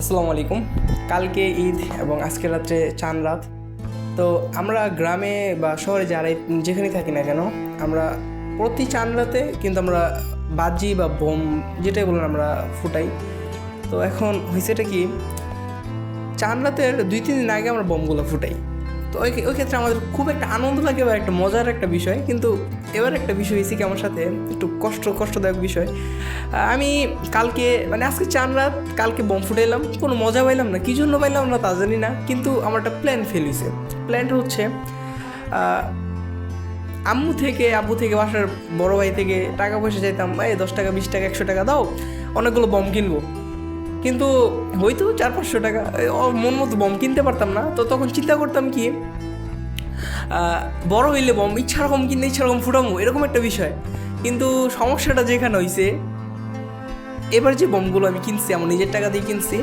আসসালামু আলাইকুম। কালকে ঈদ এবং আজকে রাত্রে চাঁদ রাত। তো আমরা গ্রামে বা শহরে যারাই যেখানেই থাকি না কেন, আমরা প্রতি চাঁদ রাতে কিন্তু আমরা বাজি বা বোম যেটাই বলেন আমরা ফুটাই। তো এখন হয়েছেটা কি, চাঁদ রাতের 2-3 দিন আগে আমরা বোমগুলো ফুটাই। তো ওই ক্ষেত্রে আমাদের খুব একটা আনন্দ লাগে বা একটা মজার একটা বিষয়। কিন্তু এবার একটা বিষয় হয়েছে কি আমার সাথে, একটু কষ্টদায়ক বিষয়। আমি কালকে আজকে চাঁদ রাত, কালকে বোম ফুটাইলাম, কোনো মজা পাইলাম না, কী জন্য পাইলাম না তা জানি না। কিন্তু আমার একটা প্ল্যান ফেল হয়েছে। প্ল্যানটা হচ্ছে আব্বু থেকে বাসার বড় ভাই থেকে টাকা পয়সা চাইতাম, 10 টাকা 20 টাকা 100 টাকা দাও, অনেকগুলো বোম কিনবো। কিন্তু হয়তো 400-500 টাকা, মন মতো বোম কিনতে পারতাম না। তো তখন চিন্তা করতাম কি, বড় হইলে বোম ইচ্ছা রকম কিনতে ইচ্ছা রকম ফুটামো, এরকম একটা বিষয়। কিন্তু সমস্যাটা যেখানে হয়েছে, এবার যে বোমগুলো আমি কিনছি আমার নিজের টাকা দিয়ে কিনছি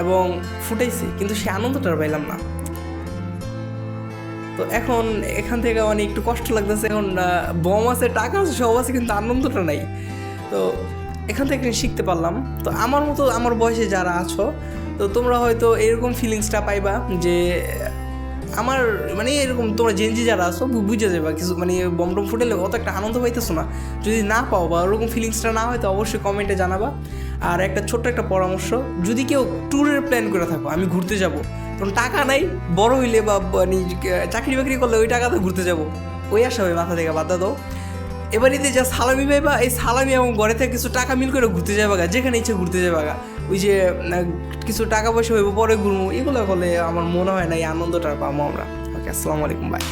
এবং ফুটাইছি, কিন্তু সে আনন্দটা আর পাইলাম না। তো এখন এখান থেকে অনেক একটু কষ্ট লাগতেছে। এখন বোম আছে, টাকা আছে, সব আছে, কিন্তু আনন্দটা নাই। তো এখান থেকে শিখতে পারলাম। তো আমার মতো আমার বয়সে যারা আছো, তো তোমরা হয়তো এরকম ফিলিংসটা পাইবা যে আমার এরকম তোমরা জেনজি যারা আছো বুঝে যাবে কিছু, বম টম ফুটেলে অত একটা আনন্দ পাইতেছো না। যদি না পাও বা ওরকম ফিলিংসটা না হয়, তো অবশ্যই কমেন্টে জানাবা। আর একটা ছোট্ট একটা পরামর্শ, যদি কেউ ট্যুরের প্ল্যান করে থাকো, আমি ঘুরতে যাব, তখন টাকা নাই, বড় হইলে বা চাকরি বাকরি করলে ওই টাকাতে ঘুরতে যাব, ওই আশা হয় মাথা থেকে বাদ দাও। এবার ঈদে যা সালামি পাইবা, এই সালামি এবং ঘরে থেকে কিছু টাকা মিল করে ঘুরতে যাবা গা, যেখানে ইচ্ছে ঘুরতে যাবা গা। ওই যে কিছু টাকা পয়সা হইব পরে ঘুরবো, এগুলো হলে আমার মনে হয় না এই আনন্দটা পাবো আমরা। ওকে, আসসালামু আলাইকুম, বাই।